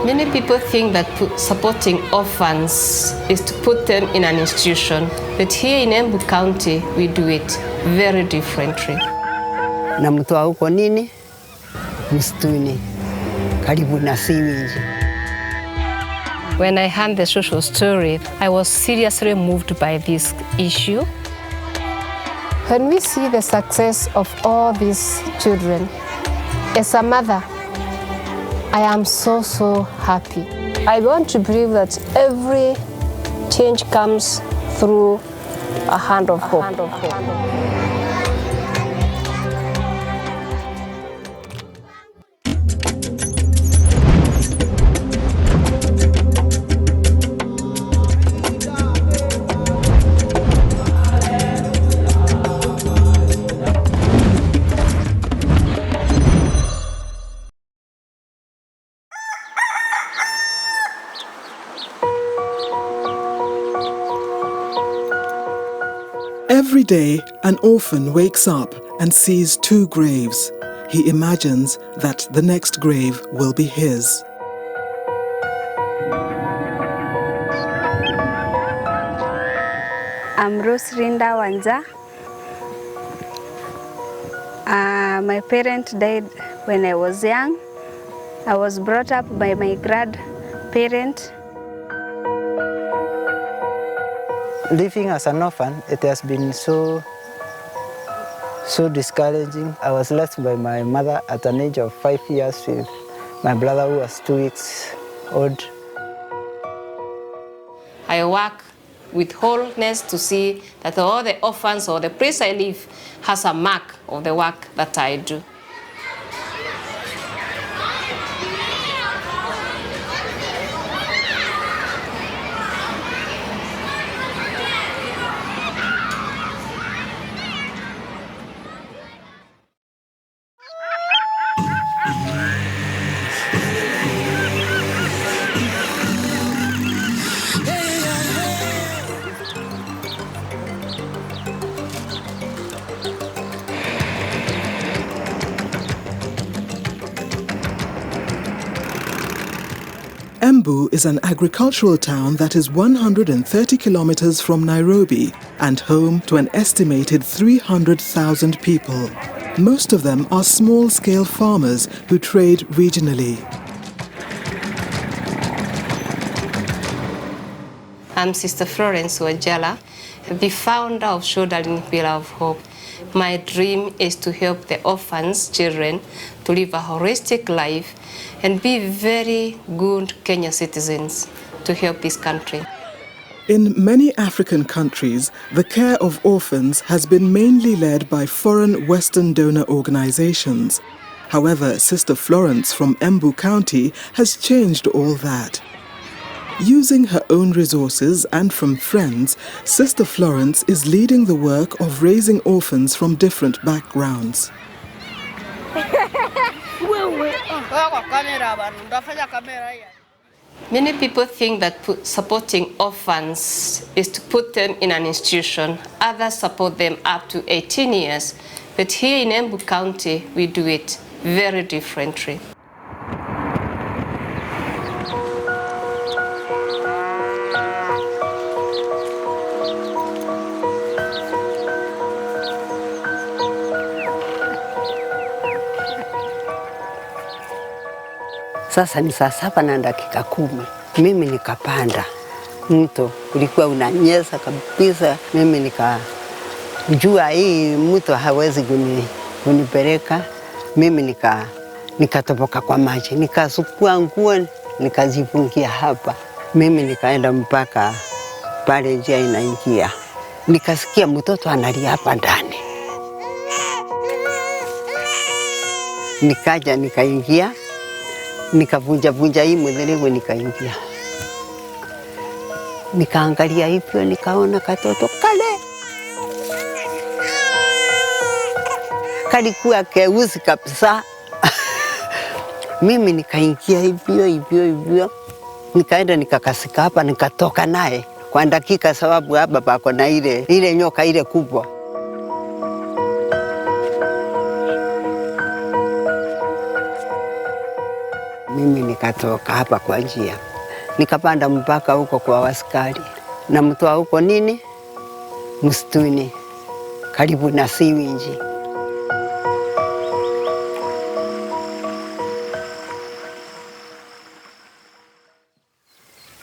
Many people think that supporting orphans is to put them in an institution, but here in Embu County, we do it very differently. Na mtu huko nini? Msituni. Karibu na sewage. When I heard the social story, I was seriously moved by this issue. When we see the success of all these children, as a mother, I am so happy. I want to believe that every change comes through a hand of hope. Every day, an orphan wakes up and sees 2 graves. He imagines that the next grave will be his. I'm Florence Wanjala. My parents died when I was young. I was brought up by my grandparents. Living as an orphan, it has been so discouraging. I was left by my mother at an age of 5 years with my brother who was 2 weeks old. I work with wholeness to see that all the orphans or the place I live has a mark of the work that I do. Embu is an agricultural town that is 130 kilometers from Nairobi and home to an estimated 300,000 people. Most of them are small-scale farmers who trade regionally. I'm Sister Florence Wanjala, the founder of Shouldering Pillar of Hope. My dream is to help the orphans' children to live a holistic life and be very good Kenyan citizens to help this country. In many African countries, the care of orphans has been mainly led by foreign Western donor organizations. However, Sister Florence from Embu County has changed all that. Using her own resources and from friends, Sister Florence is leading the work of raising orphans from different backgrounds. Many people think that supporting orphans is to put them in an institution. Others support them up to 18 years. But here in Embu County, we do it very differently. Sasa ni saa 7 na dakika 10. Mimi nikapanda mto, ulikuwa unanyesha kabisa. Mimi nikajua hii mto hawezi kunipeleka. Mimi nikatoboka kwa maji, nikasukua nguo, nikajifungia hapa. Mimi nikaenda mpaka pale njia inaingia. Nikasikia mtoto analia hapa ndani. Nikaja nikaingia. Nikavunja hii mwenyewe nikaingia. Nikaangalia hivyo nikaona katoto kale. Kalikuwa keusi kabisa. Mimi nikaingia hivyo. Nikaenda nikakasika hapa nikatoka naye kwa dakika sababu hapa pako na ile nyoka ile kubwa. mimi nikatoka hapa kwa njia. Nikapanda mpaka huko kwa waskari. Na mtoa huko nini? Msituni. Karibu na siwinji.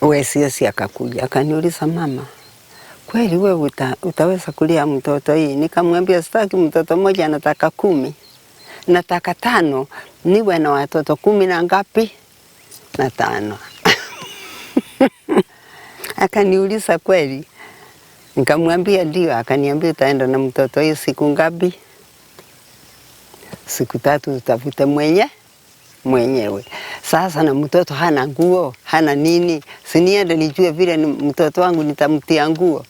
Wesiesi akakuja, akaniuliza, mama, kweli wewe utaweza kulea mtoto hii? Nikamwambia sitaki mtoto mmoja, nataka 10. Nataka 5, niwe na watoto 10 na ngapi? Na 5. Akaniuliza kweli? Nikamwambia ndio. Akaniambia utaenda na mtoto hii siku ngapi? Siku 3 utafute mwenyewe. Sasa na mtoto hana nguo, hana nini, siniende nijue vile mtoto wangu nitamtia nguo.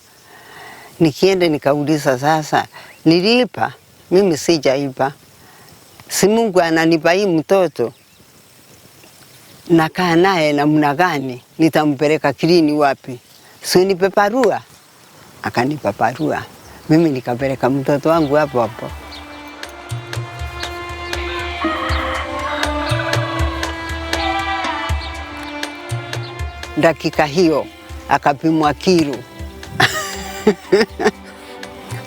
Nikienda nikauliza, sasa nilipa? Mimi sijaipa. Si Mungu ananipa hii mtoto, nakaa naye namna gani? Nitampeleka kilini wapi? Si nipe barua? Akanipa barua. Mimi nikapeleka mtoto wangu hapo hapo. Dakika hiyo akapimwa kilo.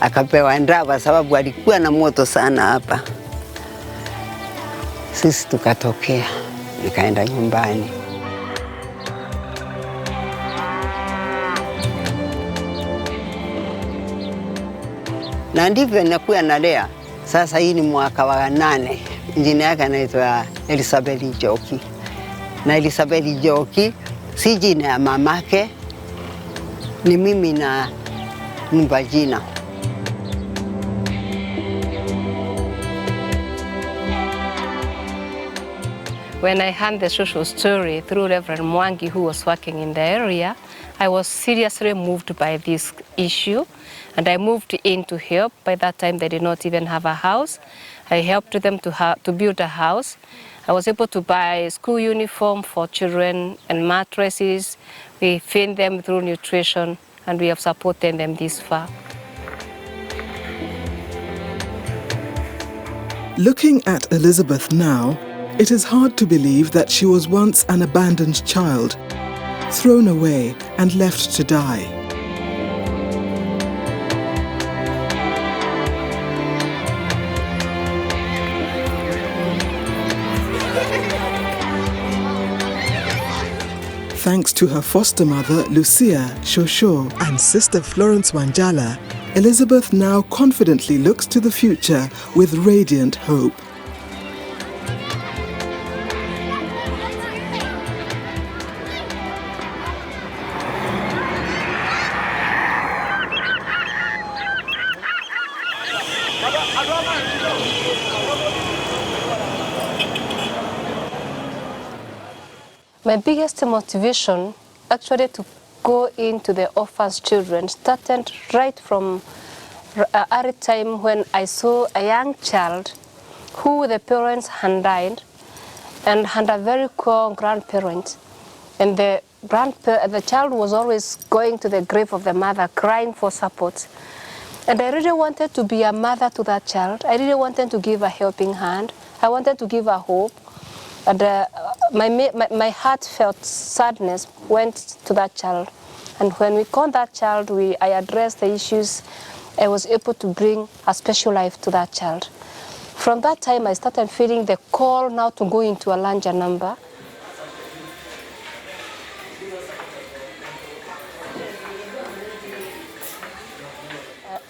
Akapewa ndawa sababu alikuwa na moto sana hapa. Sisi tukatokea, nikaenda nyumbani. Na ndivyo nakuwa nalea. Sasa hii ni mwaka wa 8. Jina yake anaitwa Elizabeth Njoki. Na Elizabeth Njoki si jina ya mamake, ni mimi na mba jina. When I heard the social story through Reverend Mwangi, who was working in the area, I was seriously moved by this issue, and I moved in to help. By that time, they did not even have a house. I helped them to build a house. I was able to buy school uniform for children and mattresses. We feed them through nutrition, and we have supported them this far. Looking at Elizabeth now, it is hard to believe that she was once an abandoned child, thrown away and left to die. Thanks to her foster mother, Lucia Shosho, and sister Florence Wanjala, Elizabeth now confidently looks to the future with radiant hope. My biggest motivation actually to go into the orphans' children started right from early time when I saw a young child who the parents had died and had a very poor grandparent. And the child was always going to the grave of the mother crying for support. And I really wanted to be a mother to that child. I really wanted to give a helping hand. I wanted to give her hope. And my heartfelt sadness went to that child. And when we called that child, I addressed the issues. I was able to bring a special life to that child. From that time, I started feeling the call now to go into a larger number.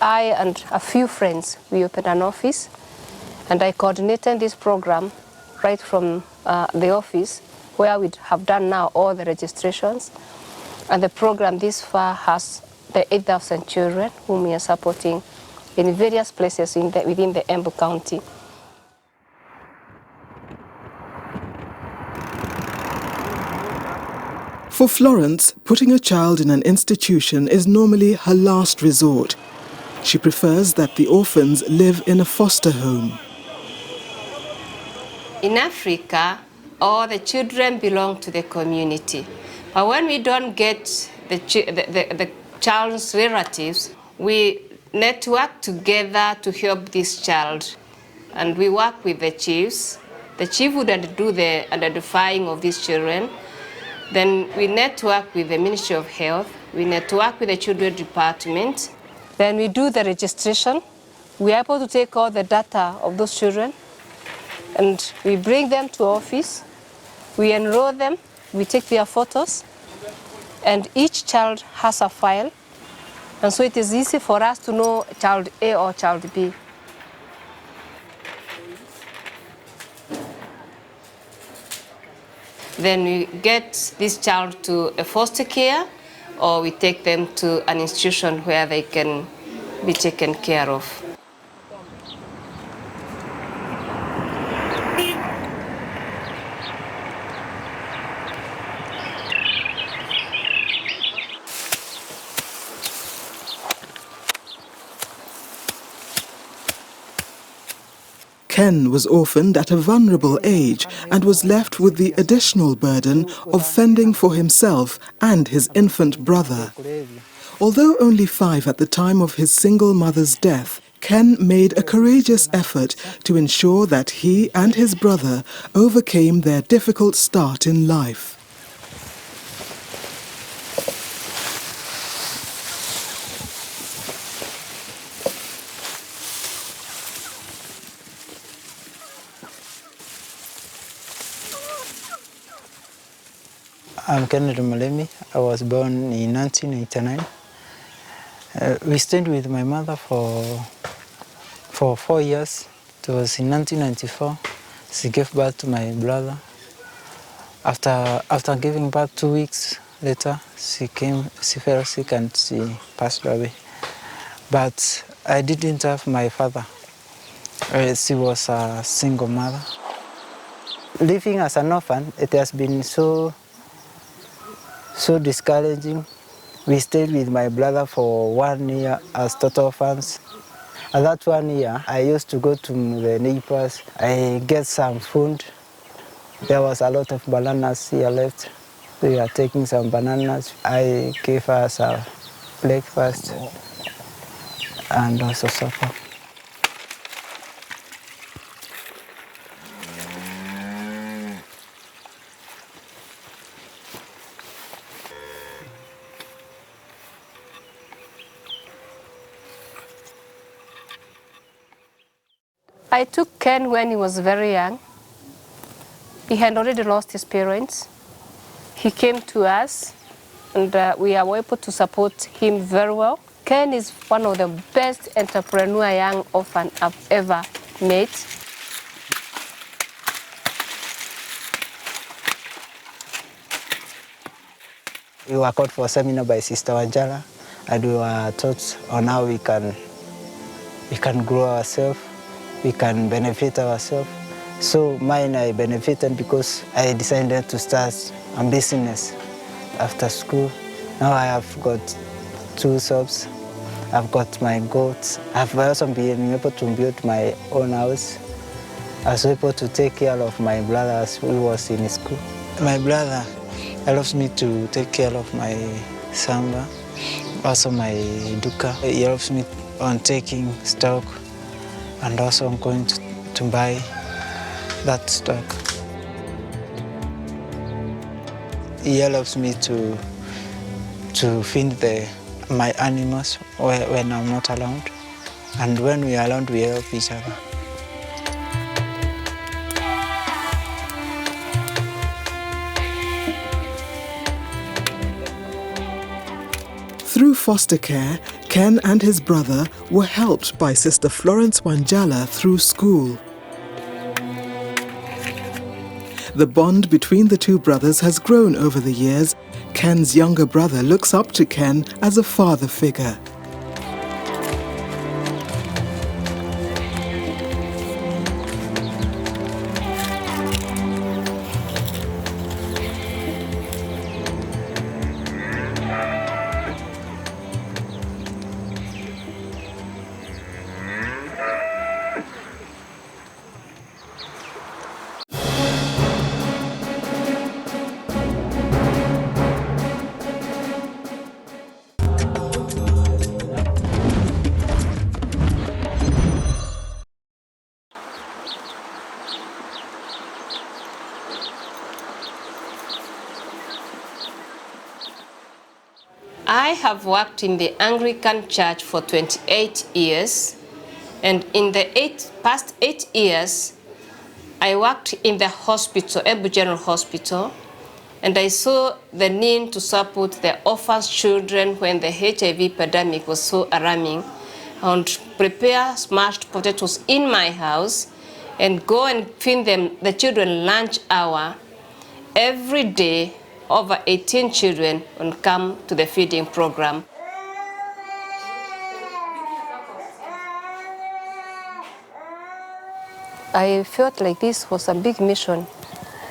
I and a few friends, we opened an office, and I coordinated this program right from the office, where we have done now all the registrations. And the program this far has the 8,000 children whom we are supporting in various places within the Embu County. For Florence, putting a child in an institution is normally her last resort. She prefers that the orphans live in a foster home. In Africa, all the children belong to the community. But when we don't get the child's relatives, we network together to help this child. And we work with the chiefs The chief would do the identifying of these children. Then we network with the Ministry of Health. We network with the Children Department. Then we do the registration. We are able to take all the data of those children and we bring them to office. We enroll them. We take their photos. And each child has a file. And so it is easy for us to know child A or child B. Then we get this child to a foster care, or we take them to an institution where they can be taken care of. Ken was orphaned at a vulnerable age and was left with the additional burden of fending for himself and his infant brother. Although only 5 at the time of his single mother's death, Ken made a courageous effort to ensure that he and his brother overcame their difficult start in life. I'm Kennedy Malemi. I was born in 1989. We stayed with my mother for 4 years. It was in 1994. She gave birth to my brother. After giving birth 2 weeks later, she fell sick and she passed away. But I didn't have my father. She was a single mother. Living as an orphan, it has been so discouraging. We stayed with my brother for 1 year as total orphans. At that 1 year, I used to go to the neighbors. I get some food. There was a lot of bananas here left. We are taking some bananas. I gave us a breakfast and also supper. I took Ken when he was very young. He had already lost his parents. He came to us and we are able to support him very well. Ken is one of the best entrepreneur young orphan I've ever met. We were called for a seminar by Sister Wanjala and we were taught on how we can grow ourselves. We can benefit ourselves. So I benefited because I decided to start a business after school. Now I have got 2 shops. I've got my goats. I've also been able to build my own house. I was able to take care of my brother as he was in school. My brother helps me to take care of my samba, also my duka. He helps me on taking stock. And also I'm going to buy that stock. He helps me to feed my animals when I'm not around. And when we are around, we help each other. Through foster care, Ken and his brother were helped by Sister Florence Wanjala through school. The bond between the 2 brothers has grown over the years. Ken's younger brother looks up to Ken as a father figure. I have worked in the Anglican Church for 28 years, and in the past 8 years, I worked in the hospital, Embu General Hospital, and I saw the need to support the orphans children when the HIV pandemic was so alarming, and prepare smashed potatoes in my house and go and feed them the children lunch hour. Every day, over 18 children will come to the feeding program. I felt like this was a big mission.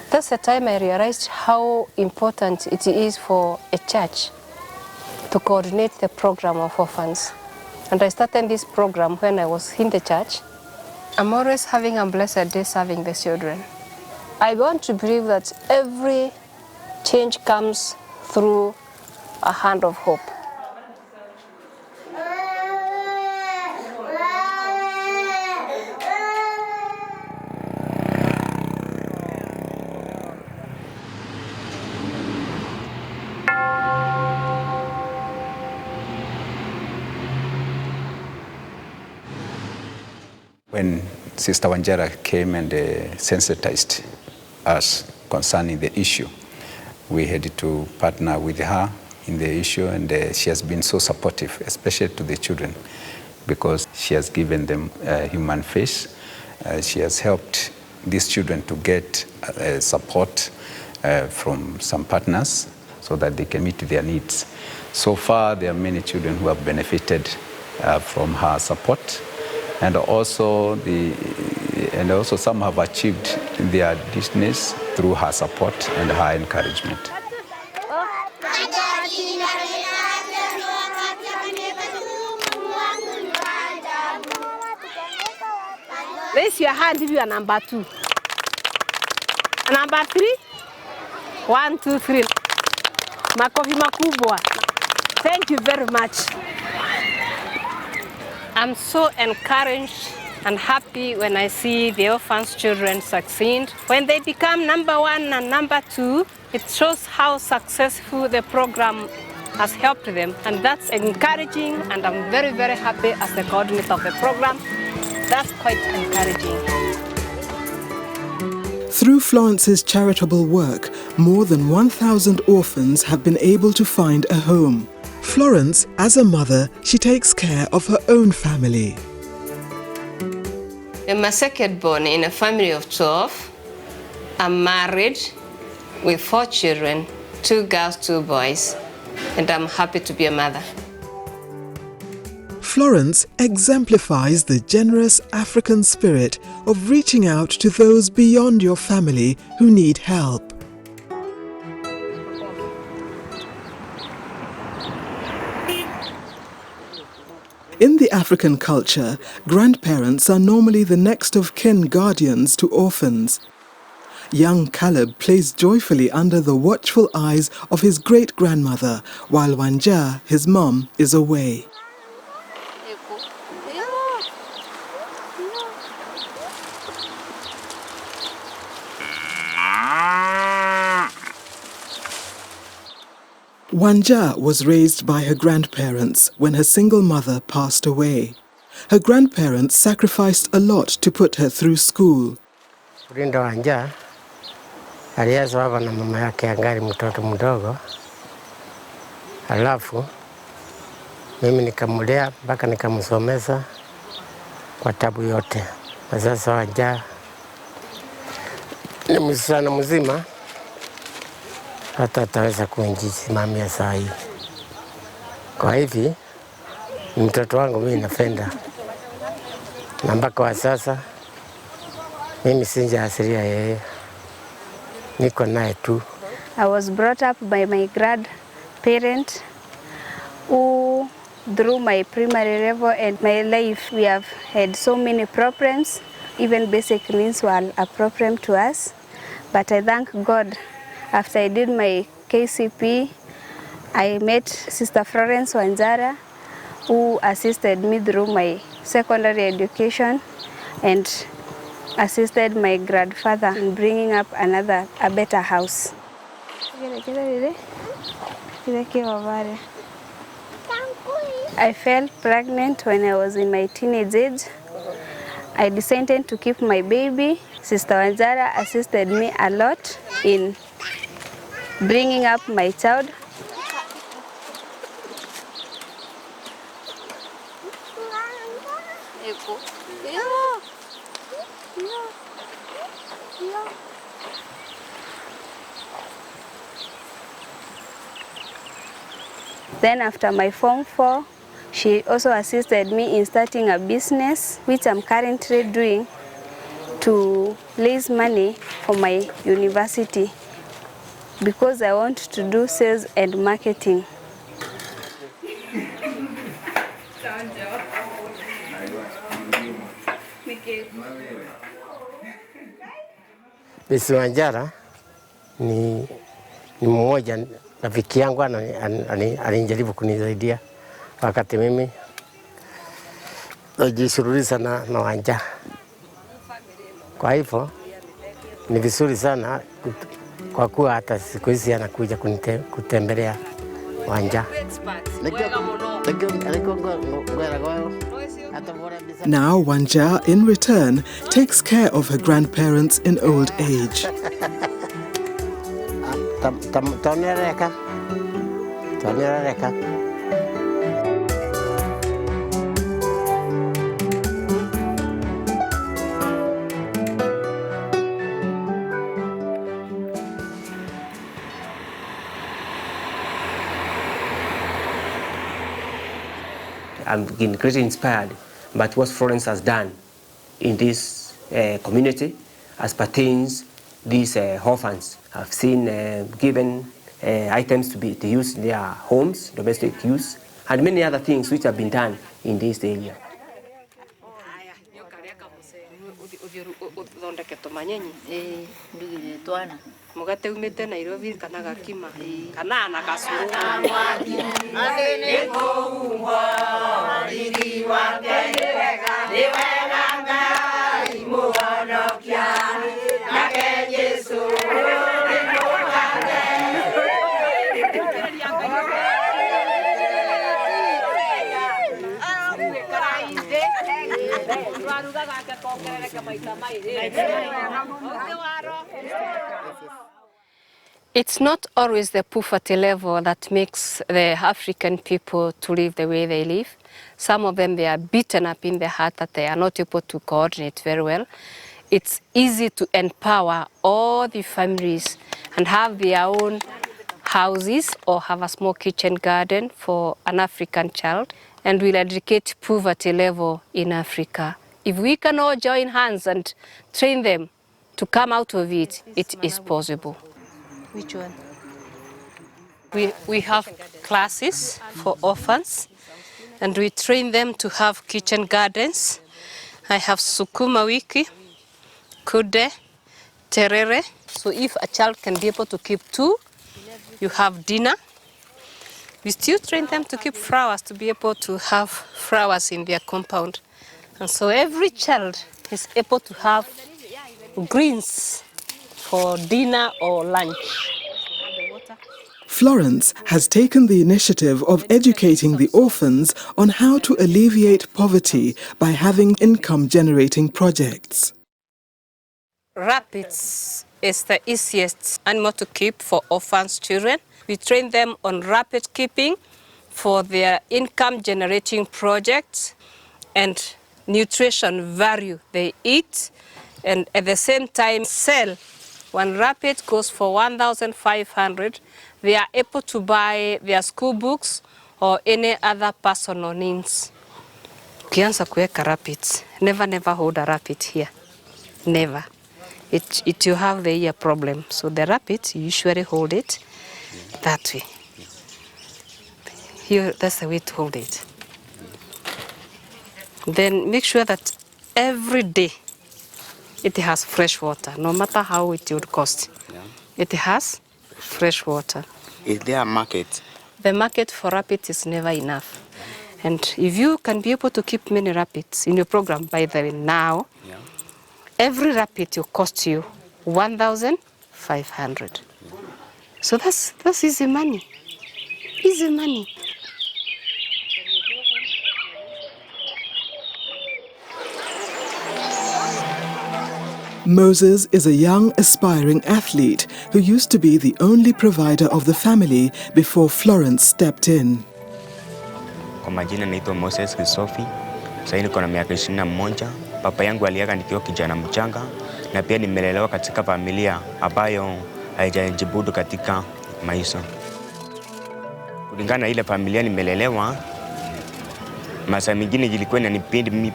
That's the time I realized how important it is for a church to coordinate the program of orphans. And I started this program when I was in the church. I'm always having a blessed day serving the children. I want to believe that every change comes through a hand of hope. When Sister Wanjala came and sensitized us concerning the issue, we had to partner with her in the issue, and she has been so supportive, especially to the children, because she has given them a human face. She has helped these children to get support from some partners so that they can meet their needs. So far, there are many children who have benefited from her support. And also some have achieved their destinies through her support and her encouragement. Raise your hand if you are number 2. Number 3? 1, 2, 3. Makofi makubwa. Thank you very much. I'm so encouraged and happy when I see the orphans children succeed. When they become number 1 and number 2, it shows how successful the program has helped them. And that's encouraging, and I'm very, very happy as the coordinator of the program. That's quite encouraging. Through Florence's charitable work, more than 1,000 orphans have been able to find a home. Florence, as a mother, she takes care of her own family. I'm a second born in a family of 12. I'm married with 4 children, 2 girls, 2 boys, and I'm happy to be a mother. Florence exemplifies the generous African spirit of reaching out to those beyond your family who need help. In the African culture, grandparents are normally the next of kin guardians to orphans. Young Caleb plays joyfully under the watchful eyes of his great-grandmother, while Wanja, his mom, is away. Wanja was raised by her grandparents when her single mother passed away. Her grandparents sacrificed a lot to put her through school. Kulinda Wanja alianza hapa na mama yake angali mtoto mdogo. Halafu mimi nikamulea mpaka nikamsomeza kwa tabu yote. Na sasa Wanja ni msichana mzima, hata ataweza kujisimamia saa hii. Kwa hivi mtoto wangu mimi napenda, na mpaka wa sasa mimi sinjaasiria yeye, niko naye tu. I was brought up by my grandparent who through my primary level and my life we have had so many problems. Even basic needs were a problem to us. But I thank God, after I did my KCP, I met Sister Florence Wanjala, who assisted me through my secondary education and assisted my grandfather in bringing up a better house. I fell pregnant when I was in my teenage age. I decided to keep my baby. Sister Wanjala assisted me a lot in bringing up my child. Then after my Form 4, she also assisted me in starting a business, which I'm currently doing to raise money for my university because I want to do sales and marketing. Miss Wanjala ni mmoja rafiki yangu alinijaribu kunisaidia wakati mimi najishughulisha na Wanjala. Kwa hivyo ni vizuri sana kwa kuwa hata siku hizi anakuja kutembelea Wanjala. Now Wanjala, in return, takes care of her grandparents in old age. I'm getting greatly inspired by what Florence has done in this community as pertains these orphans. I've seen given items to use in their homes, domestic use, and many other things which have been done in this area. Mugate umete Nairobi kana gakima kana na kasuru It's not always the poverty level that makes the African people to live the way they live. Some of them, they are beaten up in the heart that they are not able to coordinate very well. It's easy to empower all the families and have their own houses or have a small kitchen garden for an African child, and will eradicate poverty level in Africa. If we can all join hands and train them to come out of it, it is possible. Which one? We have classes for orphans, and we train them to have kitchen gardens. I have sukuma wiki, kude, terere. So if a child can be able to keep 2, you have dinner. We still train them to keep flowers, to be able to have flowers in their compound. And so every child is able to have greens for dinner or lunch. Florence has taken the initiative of educating the orphans on how to alleviate poverty by having income-generating projects. Rabbits is the easiest animal to keep for orphans children. We train them on rabbit keeping for their income-generating projects and nutrition value they eat, and at the same time sell. One rabbit goes for 1,500. They are able to buy their school books or any other personal needs. Ukianza kuweka rabbits, never hold a rabbit here. Never. It you have the ear problem. So the rabbit, you usually hold it that way. Here, that's the way to hold it. Then make sure that every day it has fresh water, no matter how it would cost. Yeah. It has fresh water. Is there a market? The market for rabbits is never enough. And if you can be able to keep many rabbits in your program by the way now, yeah, every rabbit will cost you 1,500. So that's easy money. Easy money. Moses is a young, aspiring athlete who used to be the only provider of the family before Florence stepped in. Kwa majina naitwa Moses Kisofi. Sasa niko na miaka 21. Papa yangu aliaga nikiwa kijana mchanga na pia nimelelewa katika familia ambayo haijajibudu katika maisha. Kulingana na ile familia nimelelewa, masaa mengine ilikuwa inanipindi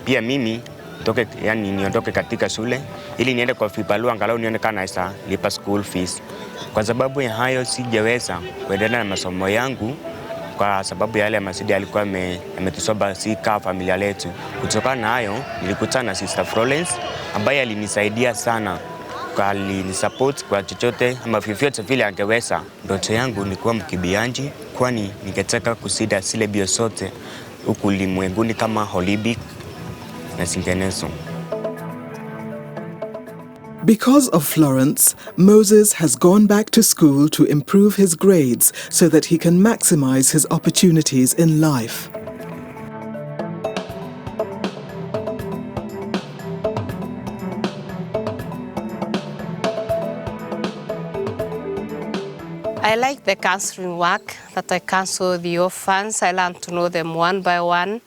pia mimi niondoke katika shule ili niende kwa vibarua angalau nione kama naweza lipa school fees. Kwa sababu ya hayo sijaweza kuendelea na masomo yangu kwa sababu ya yale masidi alikuwa ametusoba sika familia letu. Kutokana na hayo nilikutana na Sister Florence ambaye alinisaidia sana, alinisupport kwa chochote ama vyovyote vile angeweza. Ndoto yangu ni kuwa mkimbiaji, kwani ningetaka kushinda zile mbio zote huku ulimwenguni kama Olympic na zinginezo. Because of Florence, Moses has gone back to school to improve his grades so that he can maximize his opportunities in life. I like the counseling work, that I counsel the orphans. I learn to know them one by one,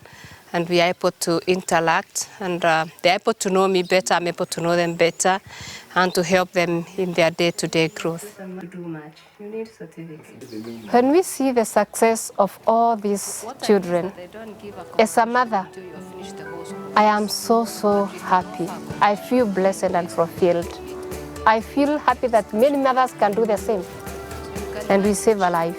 and we are able to interact, and they're able to know me better, I'm able to know them better, and to help them in their day-to-day growth. When we see the success of all these children, as a mother, I am so happy. I feel blessed and fulfilled. I feel happy that many mothers can do the same, and we save a life.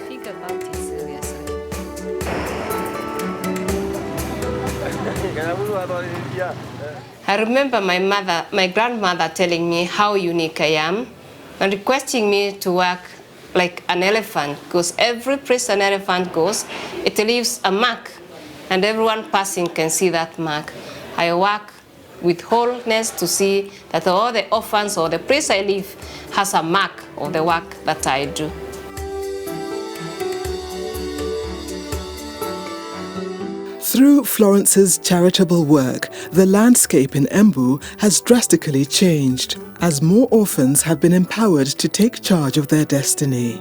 I remember my grandmother telling me how unique I am and requesting me to work like an elephant, because every place an elephant goes, it leaves a mark, and everyone passing can see that mark. I work with wholeness to see that all the orphans or the place I live has a mark of the work that I do. Through Florence's charitable work, the landscape in Embu has drastically changed as more orphans have been empowered to take charge of their destiny.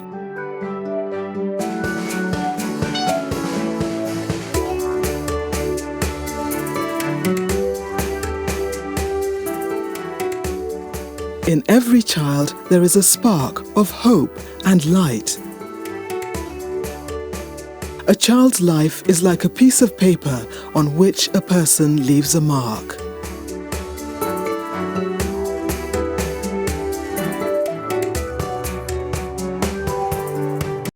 In every child, there is a spark of hope and light. A child's life is like a piece of paper on which a person leaves a mark.